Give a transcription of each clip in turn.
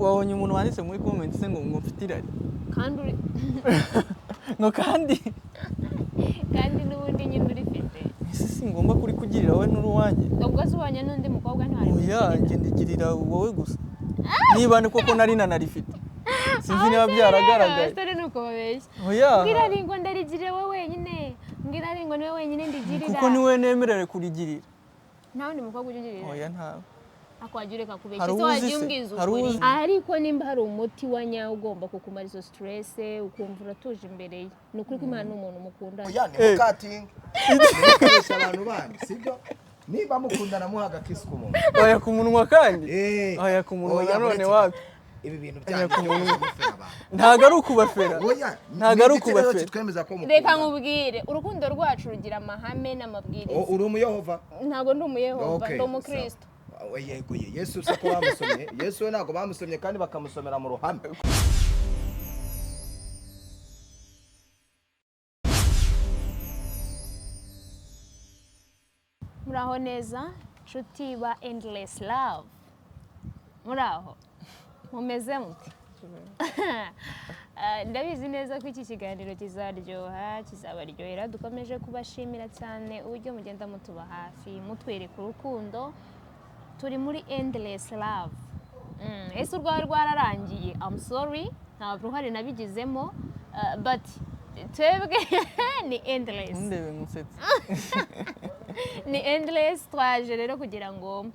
wabonye umuntu wanditse muri comment se ngo mfite irari kandi no kandi n'ubundi nyine urifite ese singomba kuri kugirira wowe n'uruwanjye ubwo zubanye n'undi mukobwa ntwari oya njye ndigirira wowe gusa niba ni koko nari nanarifite sinzi niba byaragaragaye abasore nuko babeshya oya mbwira ringo ndarigire wowe wenyine mbwira ringo niwe wenyine ndigirira kuko niwe nemerere kurigirira nta wundi mukobwa ugirira oya ntawe akwagireka kubeshya so wagiye umbwiza ukuri ariko nimba hari umuti wa nyawo ugomba kukumara izo stress ukumva uratuje imbere ye ni ukuri ko Imana n'umuntu mukundana oya ni mukatinga nikoresha abantu bandi sibyo niba mukundana muhaga kiss ku muntu oya ku munwa kandi oya ku munwa none wapi ibi bintu byanyu ntago ari ukubafera ntago ari ukubafera reka nkubwire urukundo rwacu rugira amahame n'amabwiriza uri umuyehova ntago ndi umuyehova ndi umukristo yego Yesu se ko bamusomye Yesu we ntago bamusomye kandi bakamusomera mu ruhame muraho neza nshuti ba endless love muraho mumeze mute ndabizi neza ko iki kiganiro kizaryoha kizabaryohera dukomeje kubashimira cyane uburyo mugenda mutuba hafi mutwereka urukundo turi muri endless love ese urwawe rwararangiye I'm sorry nta ruhare nabigizemo but twebwe ni endless ndebe musetse ni endless twaje rero kugira ngo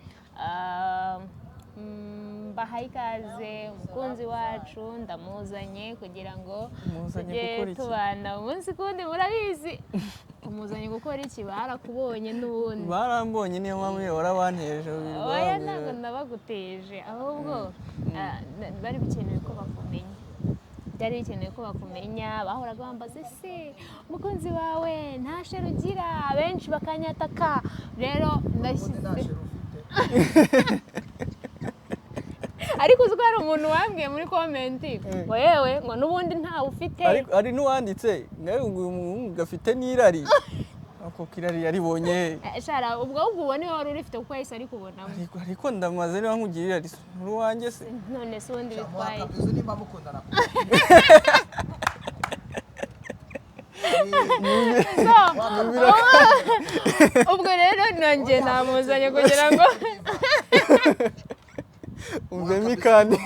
bahaye ikaze umukunzi wacu ndamuzanye kugira ngo tujye tubana umunsi kundi murabizi umuzanye gukora iki barakubonye n'ubundi barambonye niyo mpamvu warabanteje oya ntabwo nabaguteje ahubwo bari bikenewe ko bakumenya byari bikenewe ko bakumenya bahoraga bambaza se umukunzi wawe nta shero ugira benshi bakanyataka rero ndashyize ariko uzi ko hari umuntu wambwiye muri komenti ngo yewe ngo n'ubundi ntawe ufite ari n'uwanditse nawe uyu muhungu gafite n'irari ako kirari yaribonye shara ubwo ubwo niwe wari urifite kuko yahise ari kubonamo ariko ndamaze niba nkugirira irari n'uwanjye se none se ubundi bitwaye nimba mukundana ubwo rero nanjye namuzanye kugira ngo umvemi kandi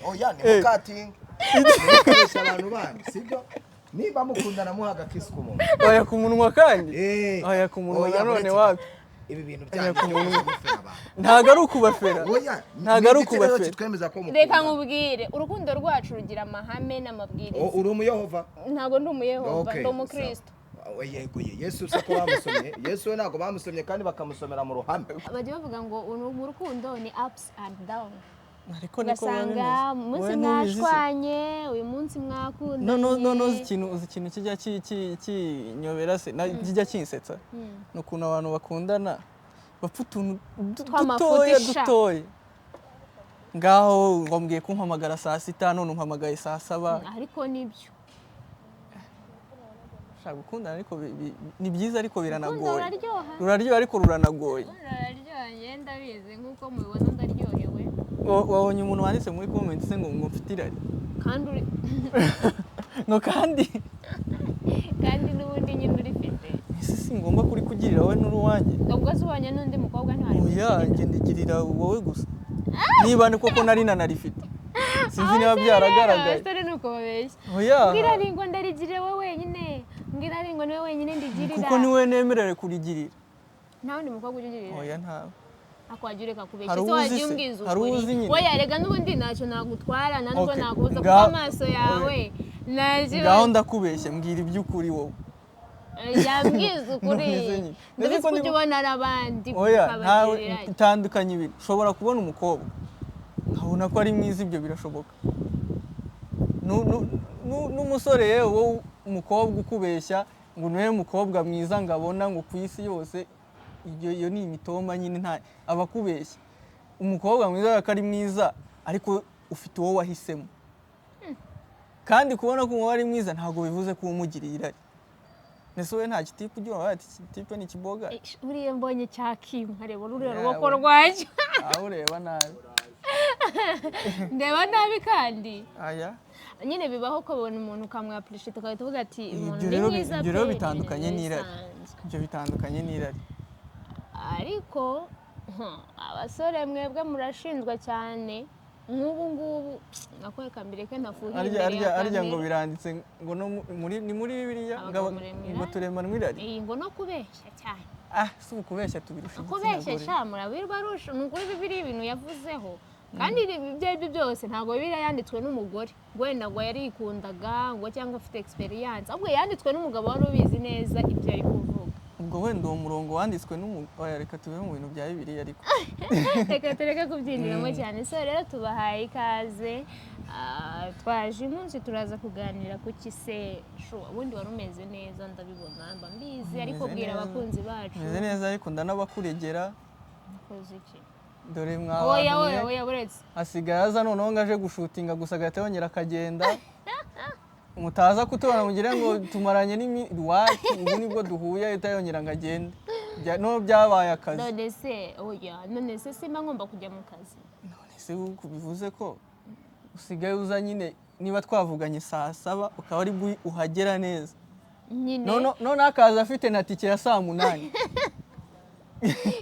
oya ni mukatinga nikoresha abantu bandi sibyo niba mukundana muhaga kiss ku muntu oya ku munwa kandi oya ku munwa none wapi ibi bintu byanyu ntago ari ukubafera ntago ari ukubafera reka nkubwire urukundo rwacu rugira amahame n'amabwiriza uri umuyehova ntago ndi umuyehova ndi umukristo yego Yesu se ko bamusomye Yesu we ntago bamusomye kandi bakamusomera mu ruhame bajya bavuga ngo mu rukundo ni ups and down ariko niko ugasanga umunsi mwashwanye uyu munsi mwakundanye no uzi ikintu kijya kinyobera se kijya kinsetsa ni ukuntu abantu bakundana bapfa utuntu dutoya ngaho ngombwiye kumpamagara saa sita none umpamagaye saa 7 ariko nibyo gukundana ariko ni byiza ariko biranagoye ruraryoha ariko ruranagoye ruraryoha ndabizi nk'uko mubibona ndaryohewe wabonye umuntu wanditse muri comment se ngo mfite irari kandi no kandi n'ubundi nyine urifite ese singomba kuri kugirira wowe n'uruwanjye ubwo zubanye n'undi mukobwa ntwari oya njye ndigirira wowe gusa niba ni koko nari nanarifite sinzi niba byaragaragaye abasore nuko babeshya oya mbwira ringo ndarigire wowe wenyine mbwira ringo niwe wenyine ndigirira kuko niwe nemerere kurigirira nta wundi mukobwa ugirira oya ntawe akwagireka kubeshya so wagiye umbwiza ukuri oya rega n'ubundi ntacyo nagutwara ntabwo nakubuza kuko amaso yawe ngaho ndakubeshya mbwira iby'ukuri wowe yambwiza ukuri ndabizi ko ujya ubona n'abandi oya ntawe itandukanye ibintu ushobora kubona umukobwa nkabona ko ari mwiza ibyo birashoboka n'umusore yewe umukobwa ukubeshya ngo niwe mukobwa mwiza ngabona ngo ku isi yose iyo ni imitoma nyine nta abakubeshya umukobwa mwiza ko ari mwiza ariko ufite uwo wahisemo kandi kubona ko uwo ari mwiza ntabwo bivuze ko umugiriye irari nese we nta kitipe ugira wati kitipe ni kiboga uriye mbonye cyakimwe areba ruriya ruboko rwacyo aho ureba nabi ndeba nabi kandi aya nyine bibaho ko ubona umuntu ukamwapurisha ukahita uvuga ati umuntu ibyo ni rero mwiza ibyo rero pe, bitandukanye ibintu n'irari bisanzwe. ibyo bitandukanye n'irari ariko abasore mwebwe murashinjwa cyane nk'ubu ngubu nakwereka mbere ko nafuhiye imbere ya arya ngo kamera. biranditse ngo no ni muri Bibiliya ngo turemanwe irari iyi ngo no kubeshya cyane si ukubeshya tubirusha kubeshya sha murabirwa arusha ni ukuri Bibiliya ibintu yavuzeho kandi ibyo ari byo byose ntabwo Bibiliya yanditswe n'umugore wenda ngo yarikundaga ngo cyangwa afite experience ahubwo yanditswe n'umugabo wari ubizi neza ibyo ari kuvuga. ubwo wenda uwo murongo wanditswe n'umugore reka tube mu bintu bya Bibiliya ariko reka tureke kubyinjiramo cyane so rero tubahaye ikaze twaje umunsi turaza kuganira ku kise ubundi wari umeze neza ndabibona mba mbizi ariko bwira abakunzi bacu meze neza ariko ndanabakuregera ukoze iki dore mwabantu oya buretse asigaye aza noneho ngo aje gushutinga gusa agahita yongera akagenda mutaza kutubona mugire ngo tumaranye n'iwacu ubu nibwo duhuye ahita yongera ngo agende no byabaye akazi none se simba ngomba kujya mu kazi none se bivuze ko usigaye uza nyine niba twavuganye saa 7 ukaba ari uhagera neza none akaza afite na tike ya saa 8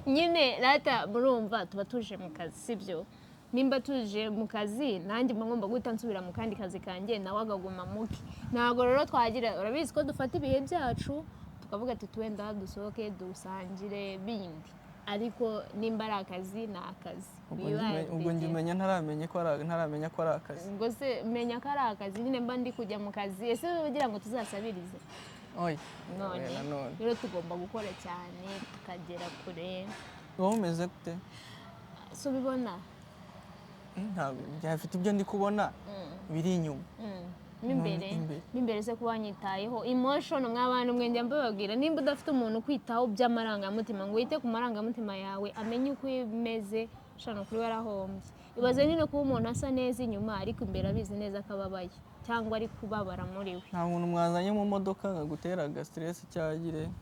nyine rata murumva tuba tuje mu kazi sibyo nimba tuje mu kazi nanjye ngomba guhita nsubira mu kandi kazi kanjye nawe agaguma muke ntabwo rero twagira urabizi ko dufata ibihe byacu tukavuga ati twenda dusohoke dusangire bindi ariko nimba ari akazi ni akazi ubwo njye umenya ntaramenya ko ari akazi ubwo se menya ko ari akazi nyine mba ndi kujya mu kazi ese ugira ngo tuzasabirize none rero tugomba gukora cyane tukagera kure. wowe umeze gute so bibona ntabwo byafite ibyo ndi kubona biri inyuma n'imbere se kuba wanyitayeho emotion mw'abantu mwenge mbababwira nimba udafite umuntu kwitaho by'amarangamutima ngo wite ku marangamutima yawe amenye uko umeze shano kuri warahombye ibaze nyine kuba umuntu asa neza inyuma ariko imbere abizi neza ko ababaye cyangwa ari kubabara muri we nta muntu mwazanye mu modoka nkagutera stress cyagire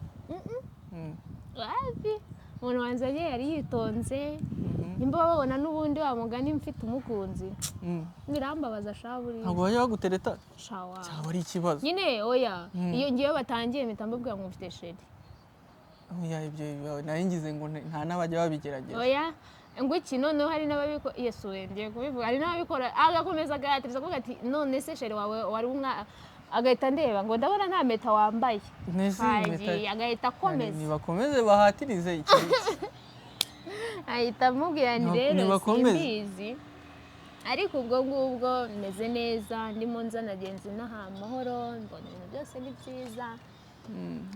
umuntu wanzanye yari yitonze nimba babona n'ubundi wamugani mfite umukunzi birambabaza shaburi ntabwo bajya bagutereta shawa cyaba ari ikibazo nyine oya iyo ngiye batangiye mpita mbabwira ngo mfite sheri oya ibyo nari ngize ngo nta n'abajya babigerageza oya ngo iki noneho hari n'ababikora yesu ngiye kubivuga hari n'ababikora agakomeza agatiriza kuvuga ati none se sheri wawe wari agahita ndeba ngo ndabona nta meta wambaye agahita akomeza nibakomeze bahatirize ikintu ahita amubwira nti rero simbizi ariko ubwo ngubwo meze neza ndimo nzanagenzi n'aha amahoro mbona ibintu byose ni byiza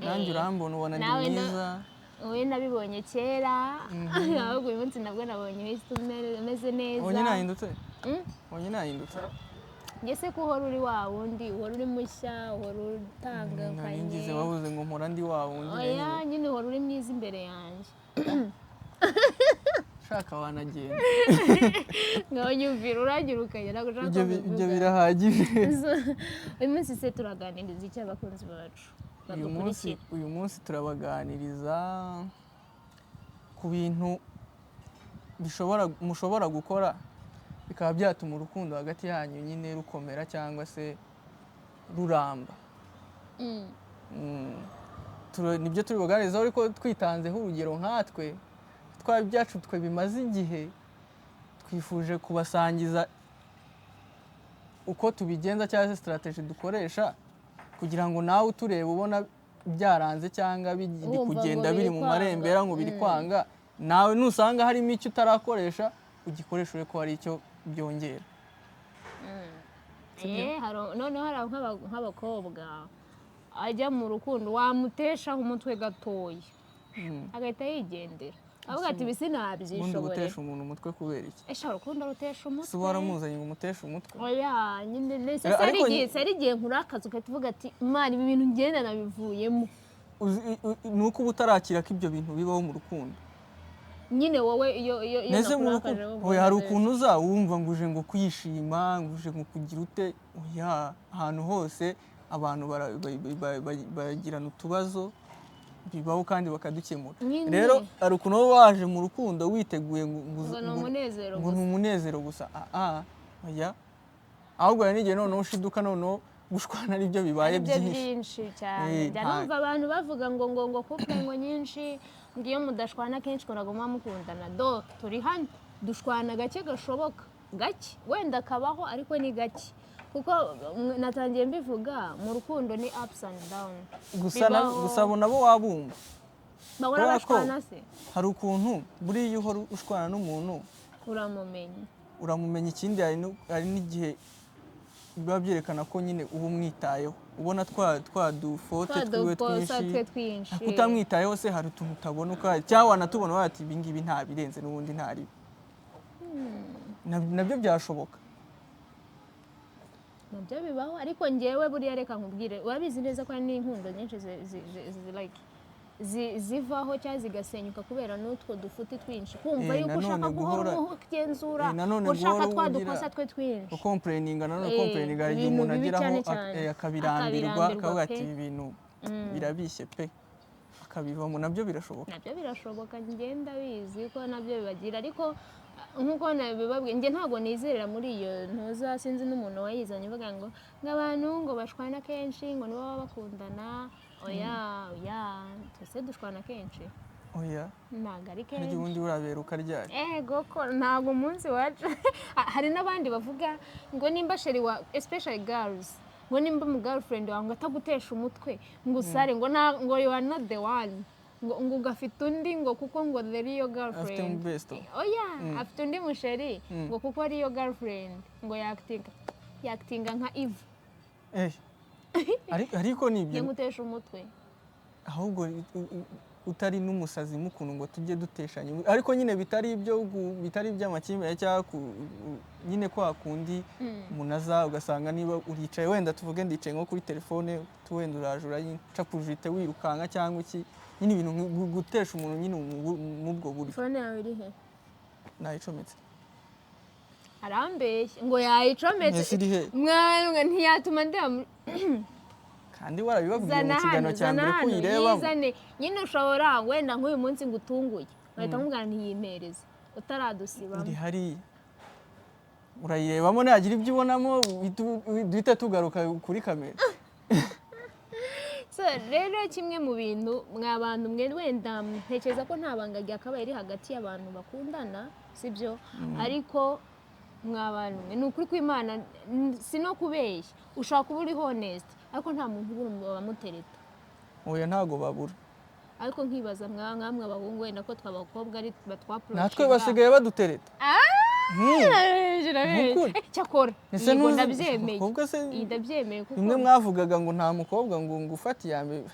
nanjye urambona ubona ni mwiza wowe nabibonye kera ahubwo uyu munsi nabwo nabonye umeze neza wonyine nahindutse ngese ko uhora uri wa wundi uhora uri mushya uhora utanga ngize babuze ngo mpora ndi wa wundi oya nyine uhora uri mwiza imbere yanjye shaka wanagenda ngaho nyumvira uragira ukajya ntabwo ushaka kubivuga ibyo birahagije uyu munsi se turaganiriza icyo abakunzi bacu uyu munsi turabaganiriza ku bintu mushobora gukora bikaba byatuma urukundo hagati yanyu nyine rukomera cyangwa se ruramba nibyo turi buganirizaho ariko twitanzeho urugero nkatwe ibyacu twe bimaze igihe twifuje kubasangiza uko tubigenza cyangwa se strategy dukoresha kugira ngo nawe utureba ubona byaranze cyangwa biri kugenda biri mu marembera ngo biri kwanga nawe nusanga harimo icyo utarakoresha ugikoresha ure ko hari icyo byongera noneho hari nk'abakobwa ajya mu rukundo wamuteshaho umutwe gatoya agahita yigendera avuga ati bisi nabyishobore ubundi gutesha umuntu umutwe kubera iki urukundo rutesha umutwe si waramuzanye ngo umuteshe umutwe oya nyine nese sari igihe nkurakaza ugahita uvuga ati imana ibi bintu ngenda nabivuyemo ni uko uba utarakira ko ibyo bintu bibaho mu rukundo nyine wowe iyo nakurakaje oya hari ukuntu uza wumva ngo uje ngo kwishima ngo uje ngo kugira ute oya ahantu hose abantu bagirana utubazo bibaho kandi bakadukemura. Nyine. Rero ari ukuntu wowe waje mu rukundo witeguye ngo ni umunezero ngo ni gusa. umunezero gusa. Oya, ahubwo hari n'igihe noneho ushiduka noneho gushwana aribyo bibaye byinshi cyane. Numva abantu bavuga ngo couple ngo nyinshi ngiyo mudashwana kenshi kuraguma mukundana. Do turi hano dushwana gake gashoboka, gake wenda kabaho ariko ni gake, kuko natangiye mbivuga mu rukundo ni ups and down. Gusa nabo wabumva bahora bashwana se. Hari ukuntu buriya uhora ushwana n'umuntu uramumenya, ikindi hari n'igihe biba byerekana ko nyine uba umwitayeho, ubona twa dufote twiwe twinshi, utamwitayeho se hari utuntu utabona cyangwa wanatubona wati ibi ngibi nta birenze n'ubundi ntari. Nabyo byashoboka, nabyo bibaho, ariko njyewe buriya reka nkubwire, urabizi neza ko hari n'inkundo nyinshi zivaho cyangwa zigasenyuka kubera n'utwo dufuti twinshi, kumva yuko ushaka guhora ugenzura, ushaka twa dukosa twe twinshi, ukomplaininga hari igihe umuntu ageraho akabirambirwa akavuga ati ibi bintu birabishye pe, akabivamo. Nabyo birashoboka, ngenda bizi ko nabyo bibagira, ariko nkuko nabibabwiye njye ntabwo nizerera muri iyo ntuza, sinzi n'umuntu wayizanye uvuga ngo abantu ngo bashwana kenshi ngo nibo baba bakundana. Oya twese dushwana kenshi. Oya ntabwo ari kenshi, ubundi urabera ukaryari. Ego ko ntabwo umunsi wacu hari n'abandi bavuga ngo nimba sheri wa especially girls, ngo nimba mu girlfriend wawe ngo atagutesha umutwe ngo usare ngo you are not the one, ngo ugafite undi ngo kuko ngo the real girlfriend. Afite undi musheri ngo kuko ari yo girlfriend ngo yaktinga nka Eve. Ariko nibyo ngutesha umutwe, ahubwo utari n'umusazi mukuntu ngo tujye duteshanya, ariko nyine bitari iby'amakimbirane cyangwa nyine kwa kundi munaza ugasanga niba uricaye wenda tuvuge ndicaye nko kuri telefone wenda uraje urayicapujite wirukanka cyangwa iki, nyine ibintu gutesha umuntu nyine mubwo buryo. Telefone yawe iri he? Nayicometse. Arambeshye ngo yayicometse, mwana ntiyatuma ndeba kandi warabibabwiye mu kiganiro cya mbere ko uyirebamo. Nyine ushobora wenda nk'uyu munsi ngo utunguye bahita nkubwira ntiyimereze utaradusibamo, uri hariya urayirebamo, nagira ibyo ubonamo duhita tugaruka kuri kamera. Rero kimwe mu bintu mwabantu mwe wenda ntekereza ko nta banga ryakabaye iri hagati y'abantu bakundana, sibyo, ariko mwabantu mwe ni ukuri kw'Imana, si no kubeshya, ushaka kuba uri honest ariko nta muntu ubura bamutereta. Oya ntago babura, ariko nkibaza mwamwe abahungu wenda ko tw'abakobwa ari batwaproche, natwe basigaye badutereta. Cyakora ngo ndabyemeye, ndabyemeye kuko bimwe mwavugaga ngo nta mukobwa ngo ufate iya mbere.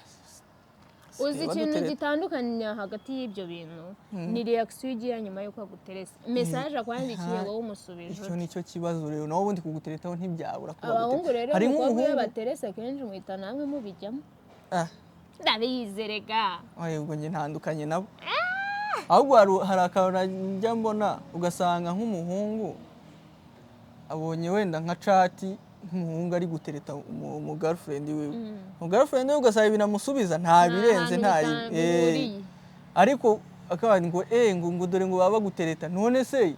Uzi ikintu gitandukanye hagati y'ibyo bintu ni reaction ugira nyuma yo kwaguteresa, message akwandikiye wowe umusubije. Icyo nicyo kibazo rero, nawe ubundi kuguteretaho ntibyabura kuba. Abahungu rero umukobwa iyo bateresa kenshi muhita namwe mubijyamo. Ndabizerega. Ubwo njye ntandukanye nabo. Ahubwo hari akantu njya mbona ugasanga nk'umuhungu abonye wenda nka chat nk'umuhungu ari gutereta mu girlfriend wiwe, mu girlfriend wiwe ugasaba binamusubiza nta birenze ariko akaba ngo dore ngo baba gutereta. None se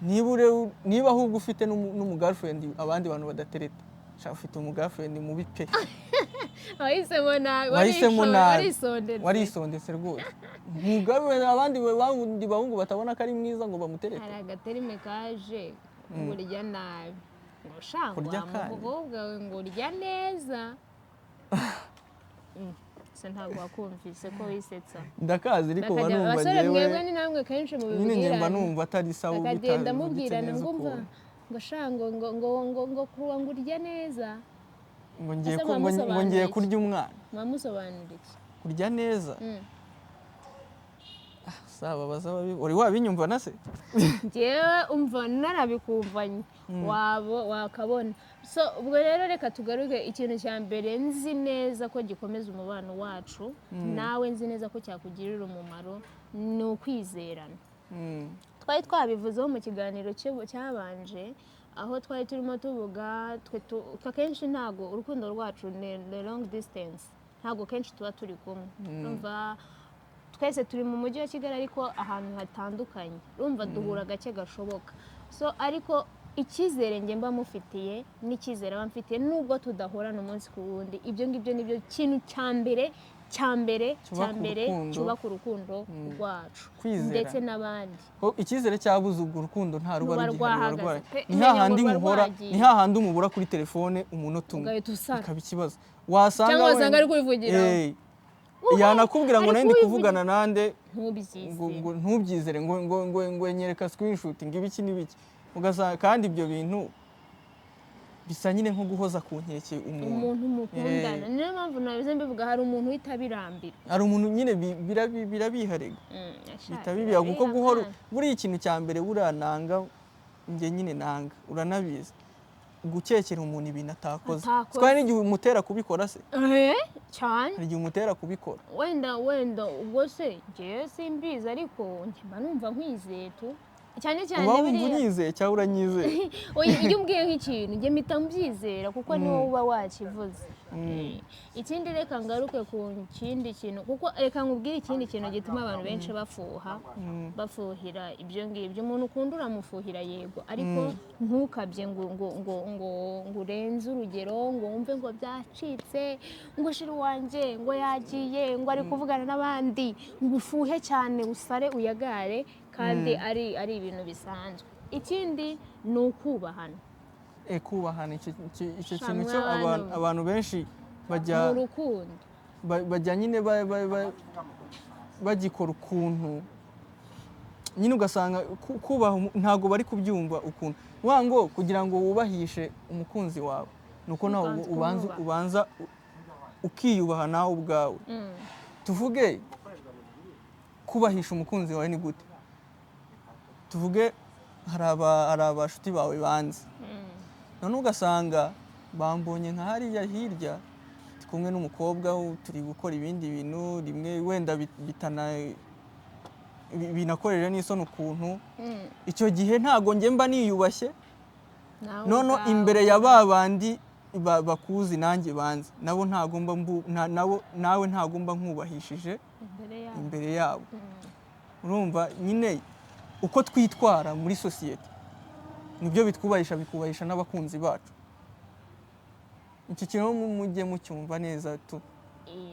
niba ahubwo ufite n'umu girlfriend abandi bantu badatereta, shaka ufite umu girlfriend mubi pe. Wahisemo nabi, warisondetse rwose. Mugabe abandi bahungu batabona ko ari mwiza ngo bamuterete. Hari agaterime kaje urya nabi, ngo shangwa umukobwa we ngo urya neza. Se ntabwo wakumvise ko wisetsa. Ndakazi ariko banumva abasore mwebwe ni namwe kenshi mu bibwira. Nyine nyamba numva atari sawa ubutaha. Akagenda mubwirana ngo umva ngo shango ngo kuwa ngo urya neza. Ngo ngiye kurya umwana. Mwamusobanurira iki? Kurya neza. Saba bazaba uri wabinyumva na se? Ngewe umva narabikumvanye wakabona. So ubwo rero reka tugaruke ikintu cya mbere nzi neza ko gikomeza umubano wacu, nawe nzi neza ko cyakugirira umumaro, ni ukwizerana. Twari twabivuzeho mu kiganiro cyabanje, aho twari turimo tuvuga twe akenshi ntago urukundo rwacu ni long distance, ntabwo kenshi tuba turi kumwe urumva twese turi mu mujyi wa Kigali ariko ahantu hatandukanye urumva duhura gake gashoboka so ariko icyizere njye mba mufitiye n'icyizere aba mfitiye nubwo tudahorana umunsi ku wundi ibyo ngibyo nibyo kintu cyambere cyubaka urukundo rwacu ndetse n'abandi icyizere cyabuze ubwo urukundo nta ruba rugihari ni hahandi muhora ni hahandi umubura kuri telefone umunota umwe bikaba ikibazo cyangwa wasanga ari kubivugira yanakubwira ngo nari ndi kuvugana nande ntubyizere ngo nyereka screenshot ngo ibiki n'ibiki ugasanga kandi ibyo bintu bisa nyine nko guhoza ku nkeke umuntu mukundana niyo mpamvu nabize mbivuga hari umuntu uhita birambira hari umuntu nyine birabiharega bitabibiha kuko guhora buri ikintu cya mbere burananga njye nyine nanga uranabizi gukekera umuntu ibintu atakoze twari n'igihe umutera kubikora se cyane hari igihe umutera kubikora wenda ubwo se njyewe simbizi ariko mba numva nkwizeye tu cyane uba wumva unyizeye cyangwa uranyizeye iyo umbwiye nk'ikintu njye mpita mbyizera kuko niwo uba wakivuze ikindi reka ngaruke ku kindi kintu kuko reka nkubwire ikindi kintu gituma abantu benshi bafuhira ibyo ngibyo umuntu ukunda uramufuhira yego ariko ntukabye ngo urenze urugero ngo wumve ngo byacitse ngo shira wanjye ngo yagiye ngo ari kuvugana n'abandi ngo ufuhe cyane usare uyagare kandi ari ibintu bisanzwe ikindi ni ukubahana kubahana icyo kintu cyo abantu benshi bajya mu rukundo bajya nyine bagikora ukuntu nyine ugasanga kubaha ntabwo bari kubyumva ukuntu wango kugira ngo wubahishe umukunzi wawe nuko nawe ubanza ukiyubaha nawe ubwawe tuvuge kubahisha umukunzi wawe ni gute tuvuge hari abashuti bawe banze none ugasanga bambonye nka hariya hirya kumwe n'umukobwa turi gukora ibindi bintu rimwe wenda binakorera n'isoni ukuntu icyo gihe ntago njye mba niyubashye none imbere ya babandi bakuzi nanjye banze nabo nawe ntago mba nkubahishije imbere yabo urumva nyine uko twitwara muri sosiyete nibyo bikubahisha n'abakunzi bacu iki kintu mujye mucyumva neza tu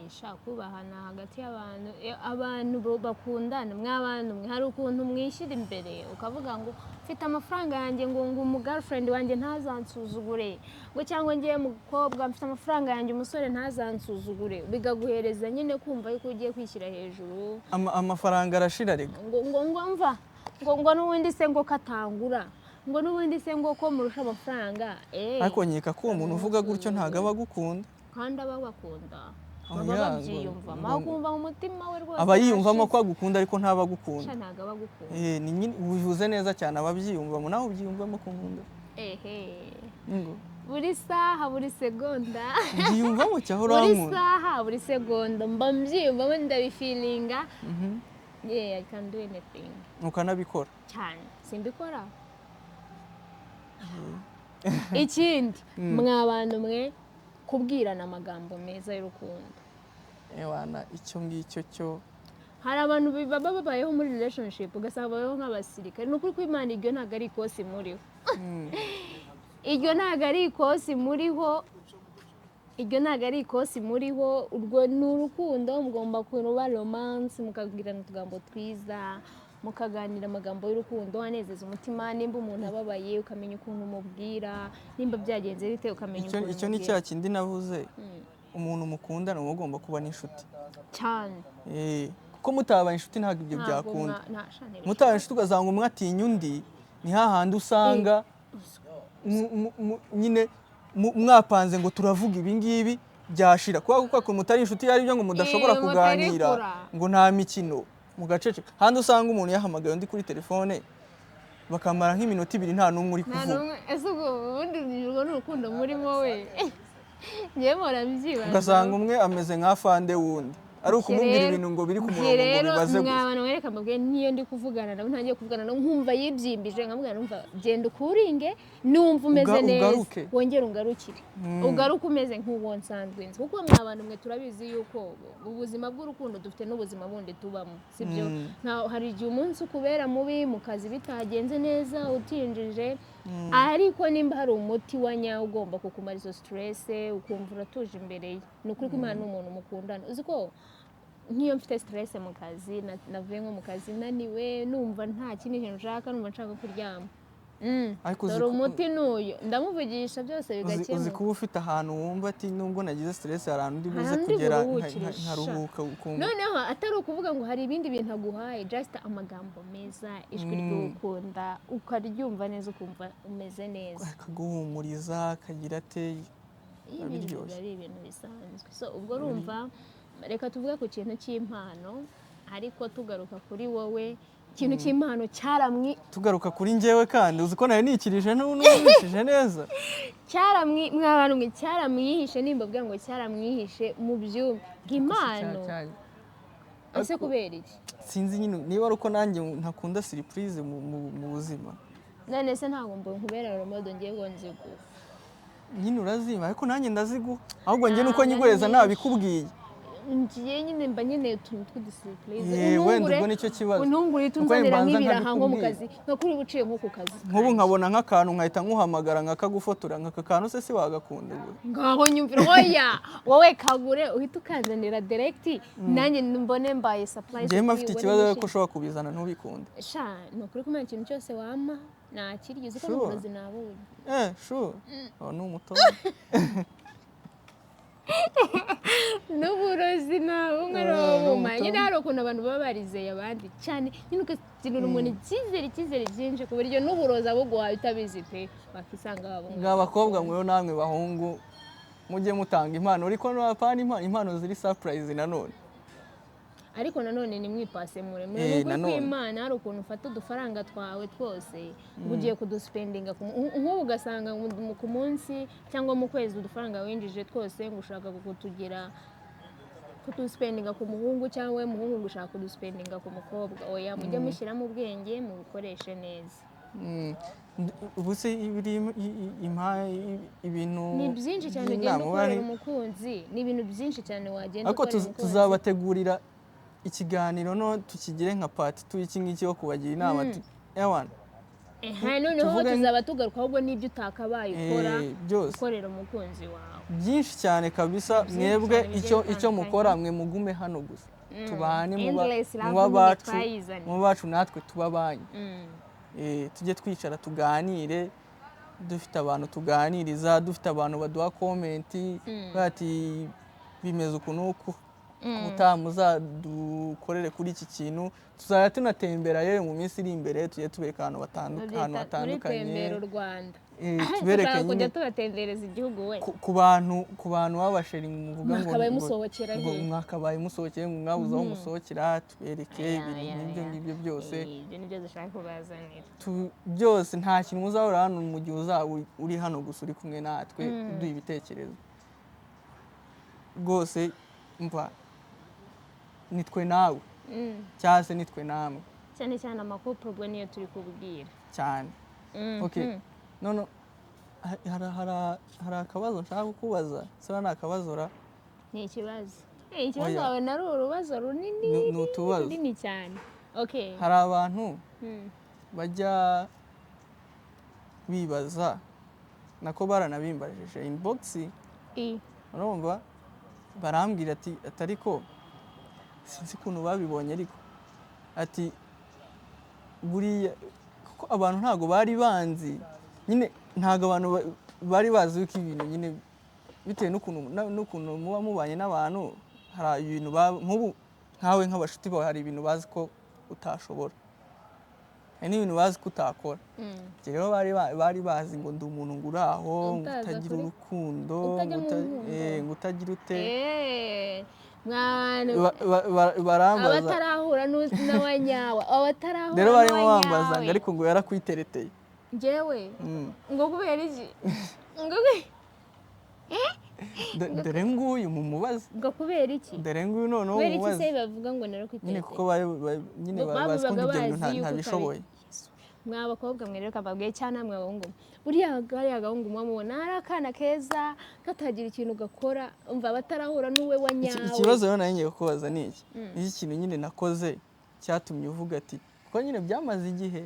shaka kubahana hagati y'abantu bakundana mw'abantu mwe hari ukuntu mwishyira imbere ukavuga ngo mfite amafaranga yanjye ngo umugirlfriend wanjye ntazansuzugure ngo cyangwa ngiye mukobwa mfite amafaranga yanjye umusore ntazansuzugure bigaguhereza nyine kumva yuko ugiye kwishyira hejuru amafaranga arashira rega ngo mva ngo n'ubundi se ngo katangura ngo n'ubundi se ngo ko murusha amafaranga ariko nkeka ko umuntu uvuga gutyo ntago aba agukunda kandi aba agukunda baba babyiyumvamo akumva mu mutima we rwose aba yiyumvamo ko agukunda ariko ntaba agukunda ntago aba agukunda ni nyine ubivuze neza cyane ababyiyumvamo nawe ubyiyumvamo ko nkunda buri saha buri segonda ubyiyumvamo cyangwa buri saha buri segonda mba mbyiyumvamo ndabifilinga I can do anything ukanabikora cyane simbikora ikindi mw'abantu mwe kubwirana amagambo meza y'urukundo icyo ngicyo cyo hari abantu baba babayeho muri relationship ugasanga babayeho nk'abasirikare ni ukuri ko Imana iryo ntabwo ari ikosi muriho iryo ntabwo ari ikosi muriho iryo ntabwo ari ikosi muriho urwo ni urukundo mugomba kuba romance mukabwirana utugambo twiza mukaganira amagambo y'urukundo anezeza umutima nimba umuntu ababaye ukamenya ukuntu umubwira nimba byagenze bite ukamenya ukuntu icyo ni cya kindi navuze umuntu mukundana uba ugomba kuba n'inshuti cyane kuko mutabaye inshuti ntabwo ibyo byakunda mutabaye inshuti ugasanga umwe atinya undi ni hahandi usanga nyine mwapanze ngo turavuga ibi ngibi byashira kuko mutari inshuti ari byo ngo mudashobora kuganira ngo nta mikino mu gacece handi usanga umuntu yahamagaye undi kuri telefone bakamara nk'iminota 2 nta n'umwe uri kuvuga ese ubwo ubundi urwo n'urukundo murimo we ngiye mpora mbyibaza ugasanga umwe ameze nka fande wundi ari ukumubwira ibintu ngo biri ku murongo ngo bibaze gusa mwabana wereka mbabwiye niyo ndi kuvugana nabo ntangiye kuvugana nabo nkumva yibyimbije nkamubwira numva genda ukuringe numva umeze neza wongera ungarukire ugaruke umeze nk'uwo nsanzwe nzi kuko mwabana mwe turabizi yuko ubuzima bw'urukundo dufite n'ubuzima bundi tubamo sibyo hari igihe umunsi ukubera mubi mu kazi bitagenze neza utinjije ariko nimba hari umuti wa nyawo ugomba kukumara izo stress ukumva uratuje imbere ye ni ukuri ko Imana n'umuntu mukundana uzi ko nk'iyo mfite stress mu kazi navuye nko mu kazi naniwe numva nta kindi kintu nshaka numva nshaka kuryama dore umuti n'uyu ndamuvugisha byose bigakemuka uzi kuba ufite ahantu wumva ati nubwo nagize stress hari ahantu ndi buze kugera nkaruhuka ukumva noneho atari ukuvuga ngo hari ibindi bintu aguhaye just amagambo meza ijwi ry'ukunda ukaryumva neza ukumva umeze neza akaguhumuriza akagira ateye ari ibintu bisanzwe so ubwo urumva reka tuvuge ku kintu cy'impano ariko tugaruka kuri wowe ikintu cy'impano tugaruka kuri njyewe kandi uzi ko nari nikirije n'ubishije neza mw'abantu mwe cyaramwihishe nimbabwira ngo cyaramwihishe mu byumba impano ese kubera iki sinzi nyine niba ari uko nanjye ntakunda surprise mu buzima none se ntabwo nkubera romodo ngiye ngo nziguhe nyine urazima ariko nanjye ndaziguha ahubwo njye nuko nyigureza nabikubwiye ngiye nyine mba nyine utuntu tw'udusurprise wenda ubwo nicyo kibazo untungure tunzanira nk'ibiraha nko mu kazi nko kuri buciye nko ku kazi nk'ubu nkabona nk'akantu nkahita nkuhamagara nkakagufotora nk'aka kantu se si wagakunda ngaho nyumvira oya wowe kagure uhita ukanzanira direct nanjye mbone mbaye surprise njye mafite ikibazo ko ushobora kubizana ntubikunde sha ni ukuri kumenya ikintu cyose wama nakirya uzi ko n'uburozi nabonye sure ni umutobe n'uburozi nawe umwe n'uwuma nyine hari ukuntu abantu baba barizeye abandi cyane nyine ukagira umuntu icyizere byinshi ku buryo n'uburozi abuguhaye utabizi pe bakisanga babunga abakobwa mweho namwe bahungu mujye mutanga impano ariko n'abapana impano ziri surprise nanone ariko nanone ni mwipase muremure kuko Imana hari ukuntu ufata udufaranga twawe twose ugiye kuduspendinga nk'ubu ugasanga ku munsi cyangwa mu kwezi udufaranga winjije twose ngo ushaka kuduspendinga ku muhungu cyangwa umuhungu ngo ushaka kuduspendinga ku mukobwa oya mujye mushyiramo ubwenge mubikoreshe neza ubu se ibintu ni byinshi cyane ugenda ukorera umukunzi ni ibintu byinshi cyane wagenda ukorera umukunzi ariko tuzabategurira ikiganiro no tukigire nka part 2 iki ngiki yo kubagira inama ewana noneho tuzaba tugaruka ahubwo n'ibyo utakabaye ukora ukorera umukunzi wawe byinshi cyane kabisa mwebwe icyo mukora mwe mugume hano gusa tubane mu bacu natwe tubabanye tujye twicara tuganire dufite abantu tuganiriza dufite abantu baduha komenti bati bimeze ukuntu muzadukorere kuri iki kintu tuzajya tunatembera rero mu minsi iri imbere tujye tubereka ahantu hatandukanye tembera u Rwanda tubereke kujya tubatembereza igihugu we ku bantu babasheri muvuga ngo mwakabaye musohokera ngo mwabuze aho musohokera tubereke ibintu ngibyo byose ibyo nibyo dushaka kubazanira byose nta kintu muzahora hano mu gihe uzaba uri hano gusa uri kumwe natwe uduha ibitekerezo rwose mva nitwe nawe cyangwa se nitwe namwe cyane amakopro ubwo niyo turi kubwira cyane okay none hari akabazo nshaka kukubaza sura ni akabazo ni ikibazo ikibazo wawe nari urubazo runini cyane okay hari abantu bajya bibaza nako baranabimbajije inbox urumva barambwira ati atariko sinzi ukuntu babibonye ariko ati buriya kuko abantu ntago bari banzi nyine ntago abantu bari bazi uko ibintu nyine bitewe n'ukuntu muba mubanye n'abantu hari ibintu nk'ubu nkawe nk'abashuti bawe hari ibintu bazi ko utashobora hari n'ibintu bazi ko utakora rero bari bazi ngo ndi umuntu ngo uri aho ngo utagira urukundo ngo utagira ute barambaza abatarahura n'abanyawe abatarahura rero barimo bambaza ngo ariko ngo yarakwitereteye njyewe ngo kubera iki dore nguyu mumubaze ngo kubera iki dore nguyu noneho kubera iki mumubaze se bavuga ngo narakwiteze nyine kuko nyine bazi ko ibyo bintu ntabishoboye mwa abakobwa mwe rero kababwiye cyane namwe abahungu buriya gariya gahungu mwamubona ari akana keza katagira ikintu gakora umva batarahura n'uwe wa nyawe. Ikibazo rero nari ngiye kubaza ni iki iki kintu nyine nakoze cyatumye uvuga ati kuko nyine byamaze igihe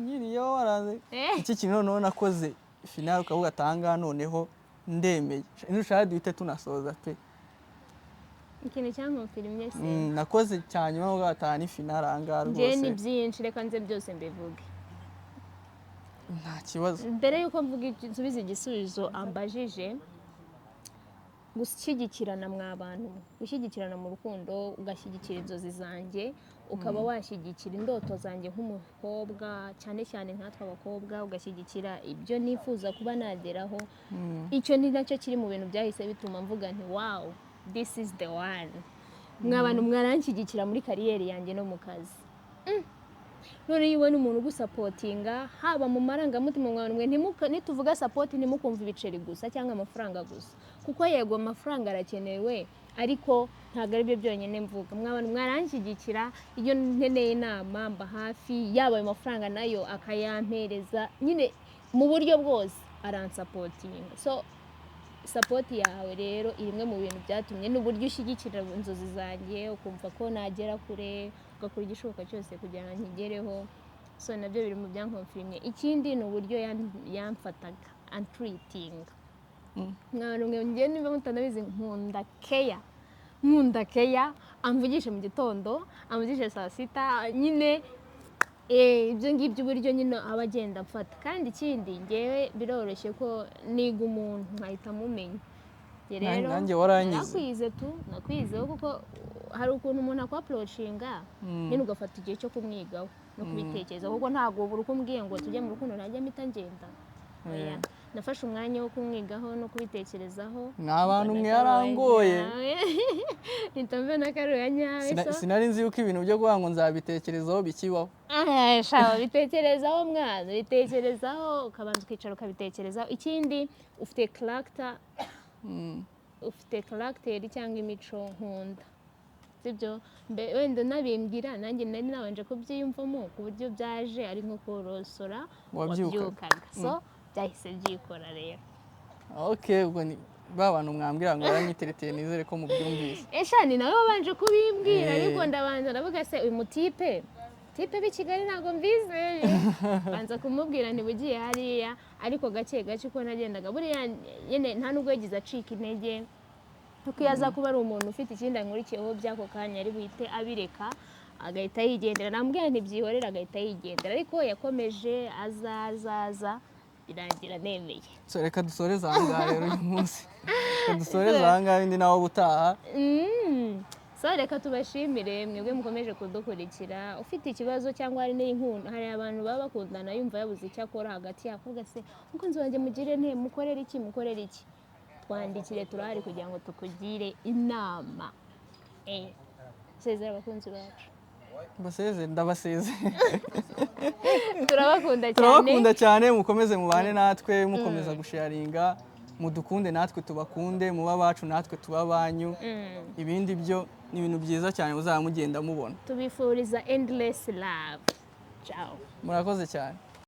nyine iyo waraze iki kintu noneho nakoze finale ukavuga atanga noneho ndemeye nushaka duhite tunasoza pe ikintu cyankonfirimye se nakoze cyane nyuma uvuga atani finale ahangaha rwose nje ni byinshi reka nze byose mbivuge nta kibazo mbere yuko mvuga nsubiza igisubizo ambajije gushyigikirana mw'abantu gushyigikirana mu rukundo ugashyigikira inzozi zanjye ukaba washyigikira indoto zanjye nk'umukobwa cyane cyane nkatwe abakobwa ugashyigikira ibyo nifuza kuba nageraho icyo ni nacyo kiri mu bintu byahise bituma mvuga nti wow this is the one mw'abantu mwaranshyigikira muri kariyeri yanjye no mu kazi none iyo ubona umuntu ugusapotinga haba mu marangamutima mwe nituvuga sapoti ntimukumva ibiceri gusa cyangwa amafaranga gusa kuko yego amafaranga arakenewe ariko ntabwo ari byo byonyine mvuga mw'abantu mwaranshyigikira iyo nkeneye inama mba hafi yaba ayo mafaranga nayo akayampereza nyine mu buryo bwose aransapotinga so sapoti yawe rero irimwe mu bintu byatumye n'uburyo ushyigikira inzozi zanjye ukumva ko nagera kure ugakora igishoboka cyose kugira ngo nkigereho so nabyo biri mu byankonfirimye ikindi ni uburyo yamfataga anturitinga mwana umwe ngiye niba mutanabizi nkunda keya amvugisha mu gitondo amvugisha saa sita nyine ibyo ngibyo uburyo nyine aba agenda mfata kandi ikindi ngewe biroroshye ko niga umuntu nkahita mumenya rero nanjye warangize nakwizeho kuko hari ukuntu umuntu akwaporoshinga nyine ugafata igihe cyo kumwigaho no kubitekerezaho kuko ntabwo buri uko umbwiye ngo tujye mu rukundo najya mpita ngenda nafashe umwanya wo kumwigaho no kubitekerezaho n'abantu mwe yarangoye nitambe na karuya nyawe sinari nzi yuko ibintu byo kuvuga ngo nzabitekerezaho bikibaho shaho bitekerezaho mwana bitekerezaho ukabanza ukicara ukabitekerezaho ikindi ufite karagiteri cyangwa imico nkunda sibyo wenda nabimbwira nanjye nari nabanje kubyiyumvamo ku buryo byaje ari nko korosora wabyukaga so byahise byikora rero ubwo ni ba bantu mwambwira ngo baranyitereteye nizere ko mubyumvise eshani nawe wabanje kubimbwira ariko ndabanza ndavuga se uyu mutipe b'i Kigali ntabwo mbizeye banza kumubwira ntibugiye hariya ariko gake gake uko nagendaga buriya nyine nta nubwo yagize acika intege kuko iyo aza kuba ari umuntu ufite ikindi ankurikiyeho by'ako kanya ari buhite abireka agahita yigendera nambwira ntibyihorera agahita yigendera ariko yakomeje aza birangira nemeye reka dusoreze aha ngaha rero uyu munsi reka dusoreze aha ngaha indi nawe ubutaha so reka tubashimire mwebwe mukomeje kudukurikira ufite ikibazo cyangwa hari n'inkunga hari abantu baba bakundana yumva yabuze icyo akora hagati yakuvuga se umukunzi wanjye mugire nte mukorere iki twandikire turahari kugira ngo tukugire inama sezera abakunzi bacu ndabaseze turabakunda cyane mukomeze mubane natwe mukomeza gusharinga mudukunde natwe tubakunde muba bacu natwe tuba banyu ibindi byo ni ibintu byiza cyane muzaba mugenda mubona tubifuriza endless love ciao murakoze cyane